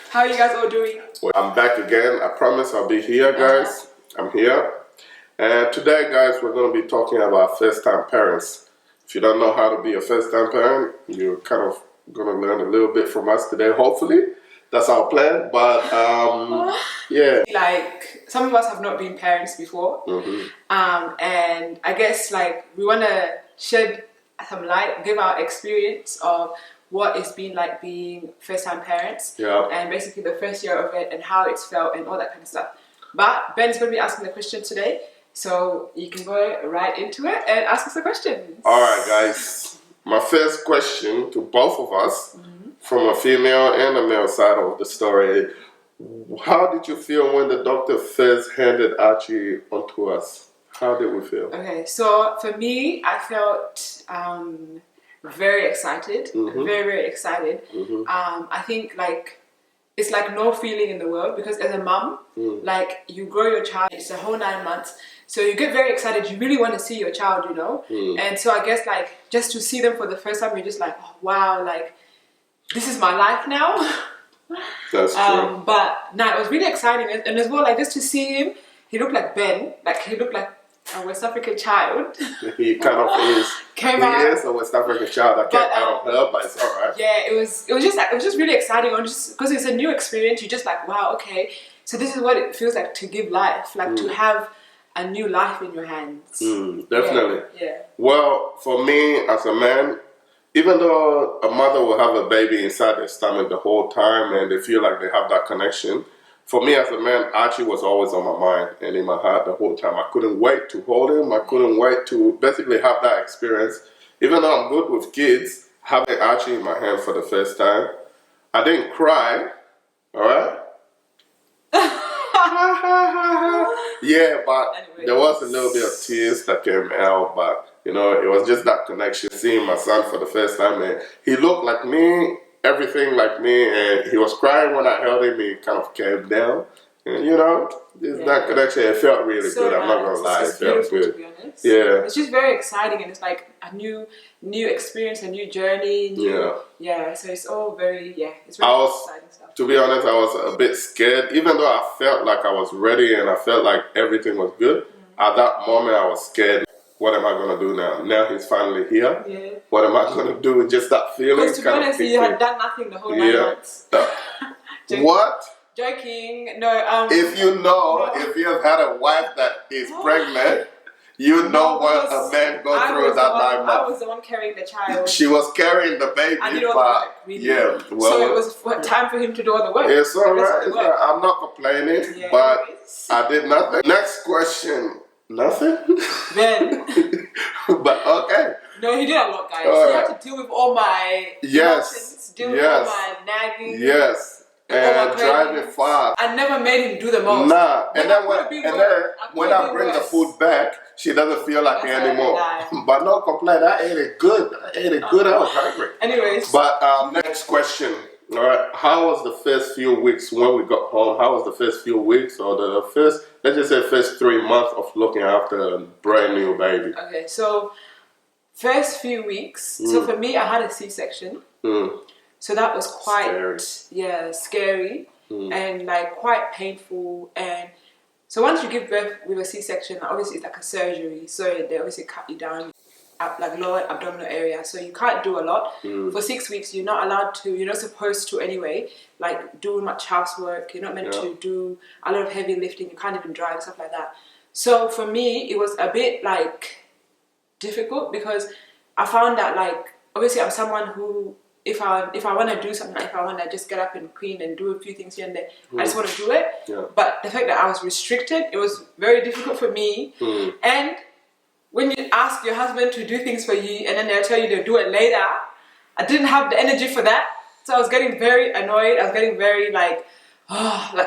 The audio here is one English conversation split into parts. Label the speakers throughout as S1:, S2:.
S1: How are you guys all doing?
S2: Well, I'm back again. I promise I'll be here, guys. I'm here. And today, guys, we're going to be talking about first-time parents. If you don't know how to be a first-time parent, you're kind of going to learn a little bit from us today, hopefully. That's our plan. But, yeah.
S1: Like, some of us have not been parents before. And I guess, like, we want to shed some light, give our experience of what it's been like being first-time parents. And basically the first year of it and how it's felt and all that kind of stuff. But Ben's going to be asking the question today. So you can go right into it and ask us the questions.
S2: All right, guys. My first question to both of us, from a female and a male side of the story, how did you feel when the doctor first handed Archie onto us? How did we feel?
S1: Okay, so for me, I felt very excited, very excited. I think like it's like no feeling in the world because as a mom, like you grow your child, it's a whole 9 months. So you get very excited. You really want to see your child, you know? And so I guess like just to see them for the first time, you're just like, oh, wow, like this is my life now.
S2: That's true.
S1: But no, it was really exciting. And as well, like just to see him, he looked like Ben. Like he looked like a West African child.
S2: He kind of is. He is a West African child. I can't out of her, but it's all right.
S1: Yeah, it was just really exciting. Just because it's a new experience, you're just like, wow, okay. So this is what it feels like to give life, like to have a new life in your hands.
S2: Definitely.
S1: Yeah.
S2: Well, for me as a man, even though a mother will have a baby inside their stomach the whole time and they feel like they have that connection, for me as a man, Archie was always on my mind and in my heart the whole time. I couldn't wait to hold him. I couldn't wait to basically have that experience. Even though I'm good with kids, having Archie in my hand for the first time, I didn't cry, all right? Yeah, but there was a little bit of tears that came out, but you know, it was just that connection, seeing my son for the first time, and he looked like me, everything like me, and he was crying when I held him. He kind of came down, and you know, that connection, it felt really good. I'm not gonna lie, it felt good.
S1: To be honest. Yeah, it's just very exciting, and it's like a new experience, a new journey. So it's all very it's really exciting stuff.
S2: To be honest, I was a bit scared, even though I felt like I was ready and I felt like everything was good. At that moment, I was scared. What am I going to do now? Now he's finally here. What am I going to do? Just that feeling.
S1: Because to be honest, you had done nothing the whole 9 months.
S2: What?
S1: Joking. No.
S2: If you have had a wife that is pregnant, you know what a man goes through that 9 months.
S1: I was the one carrying the child.
S2: She was carrying the baby.
S1: I did all the work, really. So it was time for him to do all the work.
S2: It's all right. It's all right. I'm not complaining, but I did nothing. Next question. Nothing?
S1: Ben.
S2: But okay.
S1: No, he did a lot, guys. He had to deal with all my emotions, deal with all my nagging.
S2: And driving fast.
S1: I never made him do the most.
S2: Nah. And then when I bring the food back, she doesn't feel like it anymore. But no complaint. I ate it good. I was hungry.
S1: Anyways.
S2: But next question. All right. How was the first few weeks when we got home? How was the first few weeks or the first, let's just say first 3 months of looking after a brand new baby?
S1: Okay. So first few weeks. So for me, I had a C-section. So that was quite scary and like quite painful. And so once you give birth with a C-section, obviously it's like a surgery. So they obviously cut you down at like lower abdominal area. So you can't do a lot. For 6 weeks, you're not allowed to, you're not supposed to anyway, like do much housework. You're not meant to do a lot of heavy lifting. You can't even drive, stuff like that. So for me, it was a bit like difficult because I found that like, obviously I'm someone who, if I want to do something, if I want to just get up and clean and do a few things here and there, I just want to do it. But the fact that I was restricted, it was very difficult for me. And when you ask your husband to do things for you and then they'll tell you they'll do it later, I didn't have the energy for that. So I was getting very annoyed. I was getting very like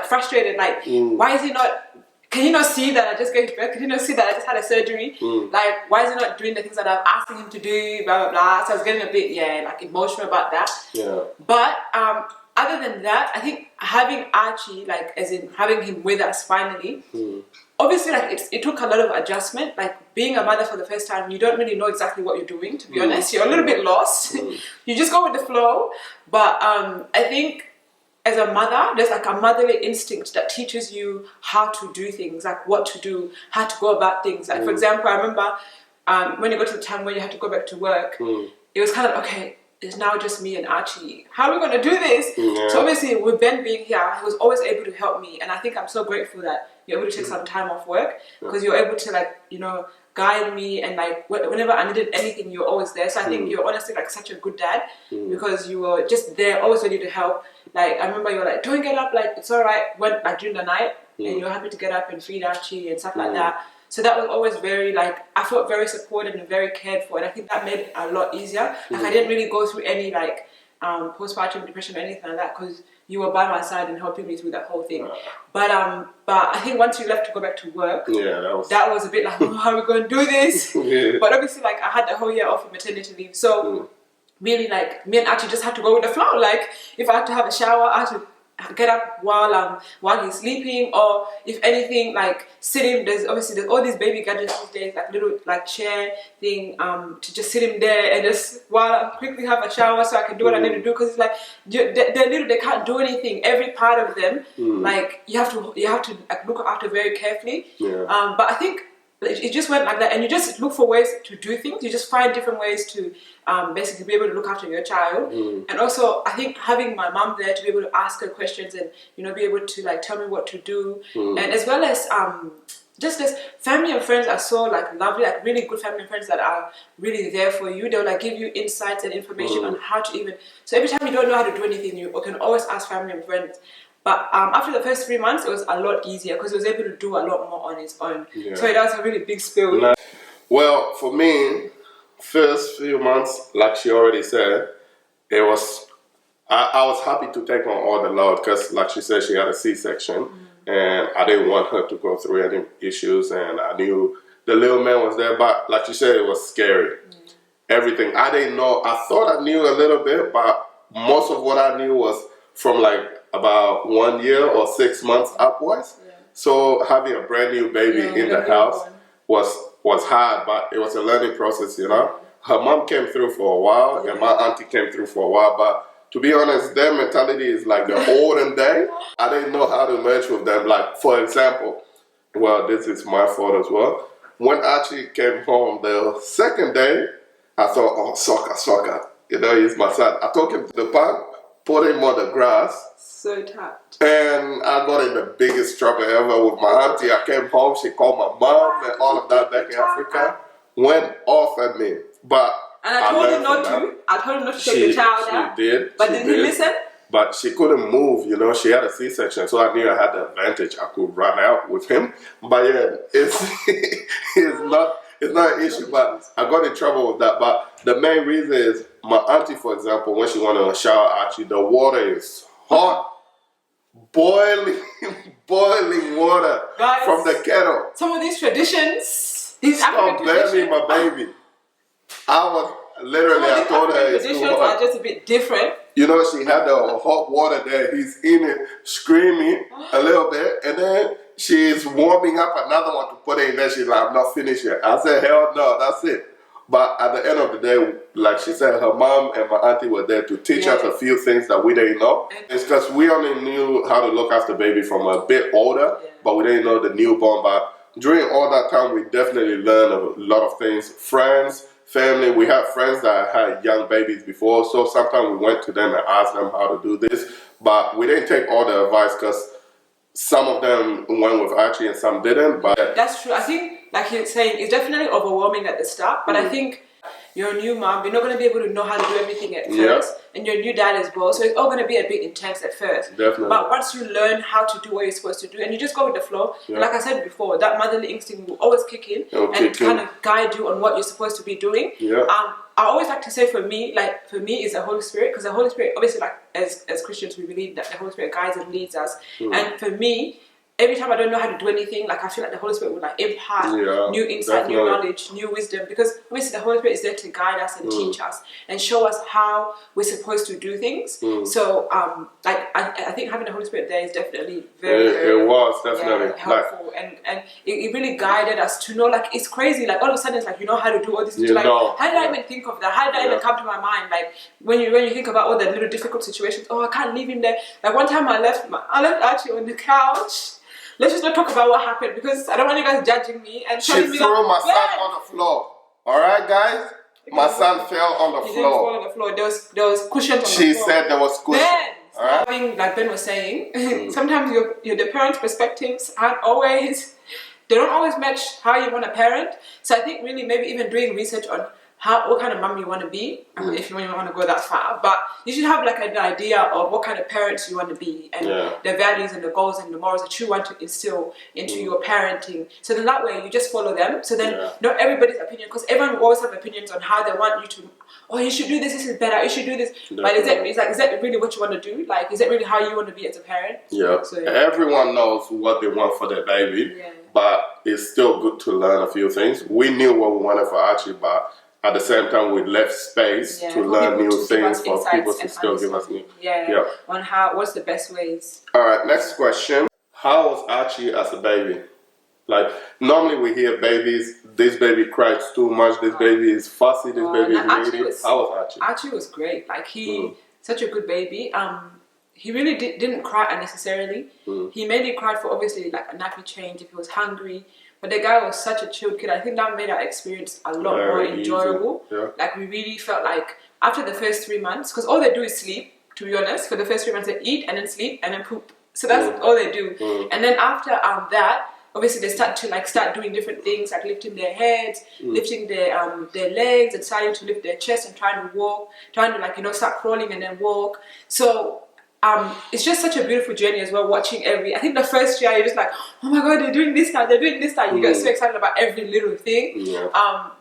S1: frustrated. Like, why is he not... Can you not see that I just gave birth? Can you not see that I just had a surgery? Like, why is he not doing the things that I'm asking him to do? Blah, blah, blah. So I was getting a bit, like emotional about that. But other than that, I think having Archie, like, as in having him with us finally, obviously, like, it took a lot of adjustment. Like, being a mother for the first time, you don't really know exactly what you're doing, to be honest. You're a little bit lost. You just go with the flow. But I think as a mother, there's like a motherly instinct that teaches you how to do things, like what to do, how to go about things. Like, for example, I remember when you got to the time when you had to go back to work, it was kind of, okay, it's now just me and Archie. How are we going to do this?
S2: Yeah.
S1: So obviously, with Ben being here, he was always able to help me. And I think I'm so grateful that you're able to take some time off work, because you're able to, like, you know, guide me, and like whenever I needed anything, you're always there. So I think you're honestly like such a good dad, because you were just there, always ready to help. Like, I remember you were like, don't get up, like, it's all right, when, like, during the night, and you're happy to get up and feed Archie and stuff like that. So that was always very, like, I felt very supported and very cared for, and I think that made it a lot easier. Like, I didn't really go through any, like, postpartum depression or anything like that, because you were by my side and helping me through that whole thing. But I think once you left to go back to work, that was a bit like, oh, how are we going to do this? But obviously, like, I had the whole year off of maternity leave, so really, like, me and Archie just had to go with the flow. Like, if I had to have a shower, I had to get up while he's sleeping, or if anything, like, sitting. There's all these baby gadgets these days, like little, like, chair thing, to just sit him there and just while I quickly have a shower so I can do what I need to do, because it's like they're little, they can't do anything. Every part of them, like, you have to like, look after very carefully. But I think it just went like that, and you just look for ways to do things. You just find different ways to basically be able to look after your child. And also, I think having my mom there to be able to ask her questions and, you know, be able to, like, tell me what to do, and as well as just as family and friends are so, like, lovely, like, really good family and friends that are really there for you. They'll, like, give you insights and information on how to even. So every time you don't know how to do anything, you can always ask family and friends. But after the first 3 months, it was a lot easier, because he was able to do a lot more on his own. So that was a really big spill.
S2: Well, for me, first few months, like she already said, it was, I was happy to take on all the load, because, like she said, she had a C-section, and I didn't want her to go through any issues, and I knew the little man was there, but like you said, it was scary. Everything, I didn't know, I thought I knew a little bit, but most of what I knew was from, like, about 1 year or 6 months upwards. So having a brand new baby in the house was hard, but it was a learning process, you know. Her mom came through for a while, and my auntie came through for a while, but to be honest, their mentality is like the olden day. I didn't know how to merge with them. Like, for example, well, this is my fault as well. When Archie came home the second day, I thought, oh, soccer. You know, he's my son. I took him to the park, put him on the grass.
S1: So tapped.
S2: And I got in the biggest trouble ever with my auntie. I came home, she called my mom and all of that back in Africa. Went off at me. But
S1: and I told him not to. I told him not to take the child out.
S2: She did.
S1: But did he listen?
S2: But she couldn't move, you know. She had a C-section, so I knew I had the advantage. I could run out with him. But yeah, it's not an issue. But I got in trouble with that. But the main reason is my auntie, for example, when she wanted to shower Archie, the water is hot. Boiling water, guys, from the kettle.
S1: Some of these traditions,
S2: Stop blaming my baby. I was literally, I told her it's
S1: traditions are just a bit different.
S2: You know, she had the hot water there. He's in it, screaming a little bit, and then she's warming up another one to put it in there. She's like, I'm not finished yet. I said, hell no, that's it. But at the end of the day, like she said, her mom and my auntie were there to teach us a few things that we didn't know. It's because we only knew how to look after baby from a bit older, but we didn't know the newborn. But during all that time, we definitely learned a lot of things. Friends, family, we had friends that had young babies before, so sometimes we went to them and asked them how to do this. But we didn't take all the advice, because some of them went with Archie and some didn't. But
S1: that's true. I think, like you're saying, it's definitely overwhelming at the start, but I think you're a new mom, you're not going to be able to know how to do everything at first, and you're a new dad as well, so it's all going to be a bit intense at first.
S2: Definitely. But
S1: once you learn how to do what you're supposed to do, and you just go with the flow, like I said before, that motherly instinct will always kick in and kind of guide you on what you're supposed to be doing. I always like to say for me is the Holy Spirit, because the Holy Spirit, obviously, like as Christians, we believe that the Holy Spirit guides and leads us, and for me, every time I don't know how to do anything, like I feel like the Holy Spirit would like impart new insight, new knowledge, new wisdom, because obviously the Holy Spirit is there to guide us and teach us and show us how we're supposed to do things. So like I think having the Holy Spirit there is definitely very
S2: it was definitely
S1: helpful, like, and it really guided us to know, like, it's crazy, like all of a sudden it's like you know how to do all this, like how did I even think of that, how did that even come to my mind, like when you think about all the little difficult situations, I can't leave him there. Like one time I left Archie on the couch. Let's just not talk about what happened because I don't want you guys judging me and
S2: she threw my son on the floor. All right, guys, my son fell on the floor. He didn't fall on the floor.
S1: There was cushions on the floor.
S2: She said there was cushion.
S1: Then, like Ben was saying, sometimes the parents' perspectives they don't always match how you want to parent. So I think really maybe even doing research on what kind of mum you want to be, if you want to go that far. But you should have like an idea of what kind of parents you want to be and the values and the goals and the morals that you want to instill into your parenting. So then that way you just follow them. So then not everybody's opinion, because everyone will always have opinions on how they want you to, you should do this is better, you should do this. Definitely. But is that really what you want to do? Like, is that really how you want to be as a parent?
S2: Yeah. So, everyone knows what they want for their baby, but it's still good to learn a few things. We knew what we wanted for Archie, but at the same time, we left space to learn new things for people to still give us new.
S1: On what's the best ways.
S2: All right, next question. How was Archie as a baby? Like, normally we hear babies, this baby cries too much, this baby is fussy, this baby is needy. How was Archie?
S1: Archie was great. Like, such a good baby. He really didn't cry unnecessarily. He mainly cried for obviously like a nappy change if he was hungry. But the guy was such a chilled kid. I think that made our experience a lot more enjoyable. Like we really felt like after the first 3 months, because all they do is sleep, to be honest. For the first 3 months they eat and then sleep and then poop. So that's all they do. And then after that, obviously they start doing different things like lifting their heads, lifting their legs and starting to lift their chest and trying to walk, trying to start crawling and then walk. So it's just such a beautiful journey as well, watching I think the first year you're just like, oh my god, they're doing this now, you get so excited about every little thing.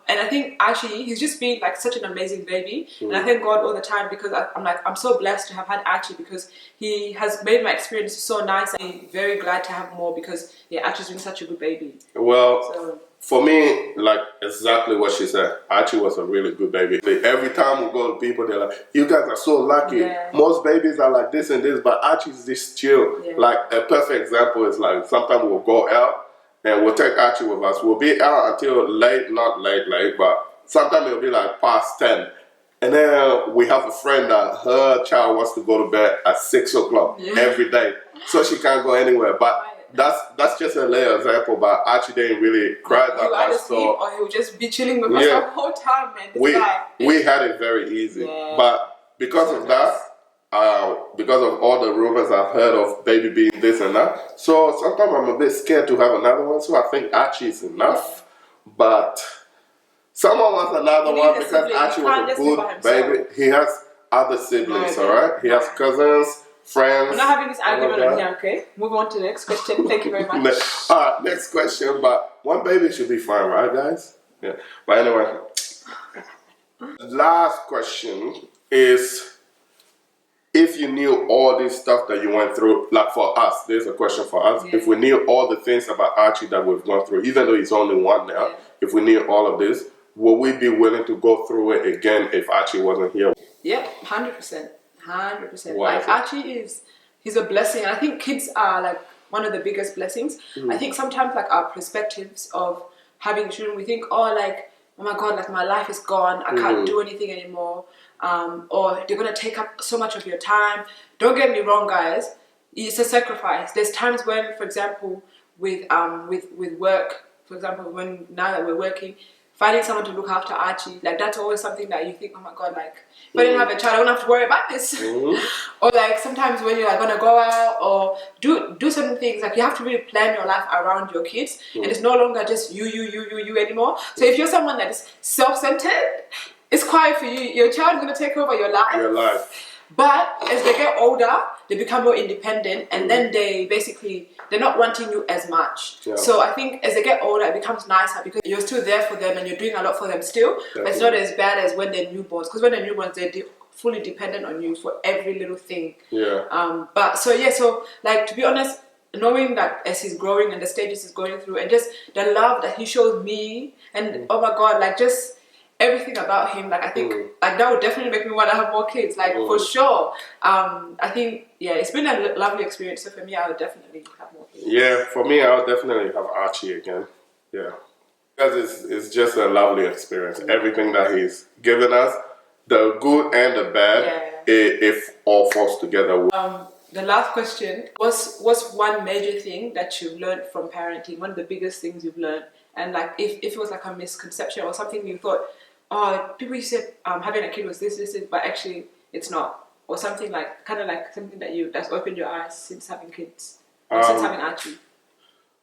S1: And I think actually he's just been like such an amazing baby, and I thank God all the time because I'm so blessed to have had Archie, because he has made my experience so nice. I'm very glad to have more because Archie's been such a good baby.
S2: Well, for me, like exactly what she said, Archie was a really good baby. Every time we go to people, they're like, you guys are so lucky. Most babies are like this and this, but Archie's this chill. Like a perfect example is like sometimes we'll go out and we'll take Archie with us. We'll be out until late, not late, but sometimes it'll be like past 10. And then we have a friend that her child wants to go to bed at 6 o'clock every day. So she can't go anywhere. But that's just a little example, but Archie didn't really cry that much.
S1: So or he would just be chilling with us the whole time, man.
S2: We had it very easy, but because of that, because of all the rumors I've heard of baby being this and that, so sometimes I'm a bit scared to have another one. So I think Archie is enough, but someone wants another one because Archie was a good baby. He has other siblings, alright? He has cousins, friends.
S1: We're not having this argument on here, okay? Move on to the next question. Thank you very much.
S2: Alright, next question. But one baby should be fine, right, guys? Yeah. But anyway, last question is, if you knew all this stuff that you went through, like for us, there's a question for us. If we knew all the things about Archie that we've gone through, even though he's only one now, if we knew all of this, would we be willing to go through it again if Archie wasn't here?
S1: Yep, 100%. 100%. Like Archie he's a blessing. I think kids are like one of the biggest blessings. I think sometimes like our perspectives of having children, we think, oh my god, like my life is gone, I can't do anything anymore, or they're gonna take up so much of your time. Don't get me wrong, guys, it's a sacrifice. There's times when, for example, with work, for example, now that we're working, finding someone to look after Archie, like that's always something that you think, oh my god, like if I didn't have a child, I wouldn't have to worry about this. Or like sometimes when you're like gonna go out or do certain things, like you have to really plan your life around your kids, and it's no longer just you anymore. So if you're someone that is self-centered, it's quiet for you. Your child is gonna take over your life. But as they get older, they become more independent, and then they're not wanting you as much. So I think as they get older, it becomes nicer because you're still there for them and you're doing a lot for them still. But it's not as bad as when they're newborns, because when they're newborns, they're fully dependent on you for every little thing. So like, to be honest, knowing that as he's growing and the stages he's going through, and just the love that he shows me, and oh my God, like just everything about him, like I think like that would definitely make me want to have more kids, like for sure. I think it's been a lovely experience. So for me, I would definitely have more kids.
S2: Yeah, for me, I would definitely have Archie again. Yeah, because it's just a lovely experience. Everything that he's given us, the good and the bad, it all falls together.
S1: The last question was, what's one major thing that you've learned from parenting? One of the biggest things you've learned, and like if it was like a misconception or something you thought, oh, people said having a kid was this, but actually it's not, or something like kind of like something that's opened your eyes since having kids, since having Archie.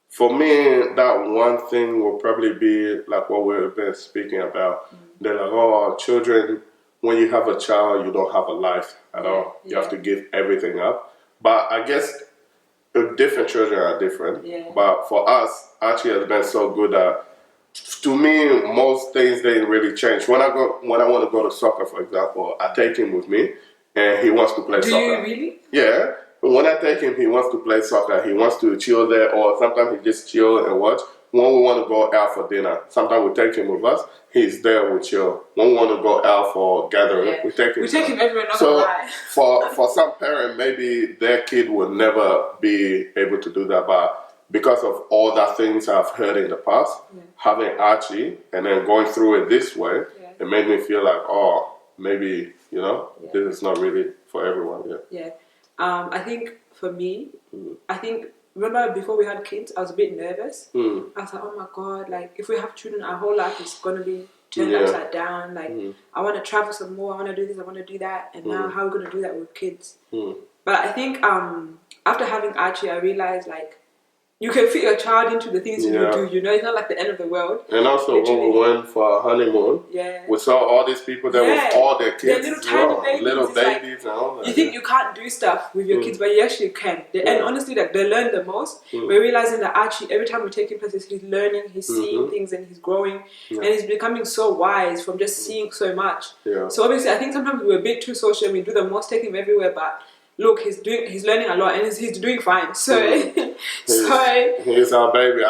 S2: For me, that one thing will probably be like what we've been speaking about. They're like, oh, children, when you have a child, you don't have a life at all. You have to give everything up. But I guess different children are different. But for us, Archie has been so good that, to me, most things didn't really change. When I want to go to soccer, for example, I take him with me, and he wants to play soccer.
S1: Do you really?
S2: Yeah. When I take him, he wants to play soccer. He wants to chill there, or sometimes he just chill and watch. When we want to go out for dinner, sometimes we take him with us. He's there, we chill. When we want to go out for gathering, we take him.
S1: We take him everywhere.
S2: So for some parent, maybe their kid will never be able to do that, but because of all the things I've heard in the past, having Archie and then going through it this way, it made me feel like, oh, maybe, this is not really for everyone.
S1: I think for me, remember before we had kids, I was a bit nervous. I was like, oh my God, like if we have children, our whole life is going to be turned upside down. Like I want to travel some more, I want to do this, I want to do that. And now how are we going to do that with kids? But I think after having Archie, I realized like, you can fit your child into the things you do, it's not like the end of the world.
S2: And also when we went for a honeymoon, we saw all these people that with all their kids,
S1: little tiny
S2: babies
S1: like,
S2: and all that.
S1: You think you can't do stuff with your kids, but you actually can. And honestly, like, they learn the most. We're realizing that Archie, every time we take him places, he's learning, he's seeing things, and he's growing, and he's becoming so wise from just seeing so much. So obviously, I think sometimes we're a bit too social and we do the most, take him everywhere, but look, he's learning a lot, and he's doing fine. So,
S2: he's our baby.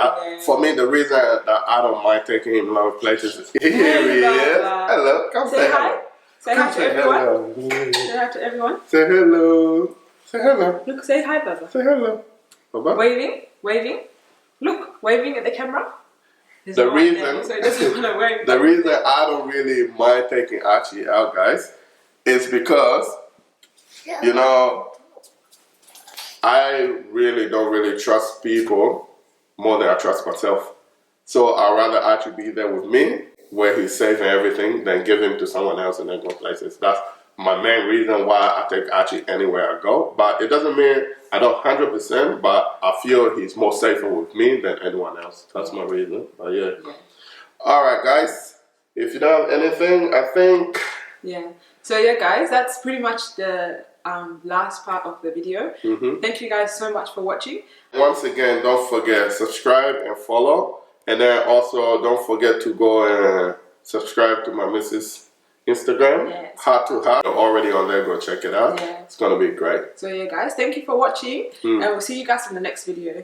S2: For me, the reason that I don't mind taking him a lot of places is here he is. Hello, come say hi.
S1: Say hi to everyone. Say hi to everyone.
S2: Say hello. Say hello.
S1: Look, say hi, Baba.
S2: Say hello. Baba.
S1: Waving. Look, waving at the camera.
S2: The reason I don't really mind taking Archie out, guys, is because, I really don't trust people more than I trust myself. So I'd rather Archie be there with me, where he's safe and everything, than give him to someone else and then go places. That's my main reason why I take Archie anywhere I go. But it doesn't mean I don't 100%, but I feel he's more safer with me than anyone else. That's my reason. But Alright, guys. If you don't have anything, I think...
S1: So guys, that's pretty much the last part of the video. Thank you guys so much for watching.
S2: Once again, don't forget, subscribe and follow. And then also, don't forget to go and subscribe to my missus' Instagram. Heart to Heart. Already on there, go check it out. It's going to be great.
S1: So guys, thank you for watching. And we'll see you guys in the next video.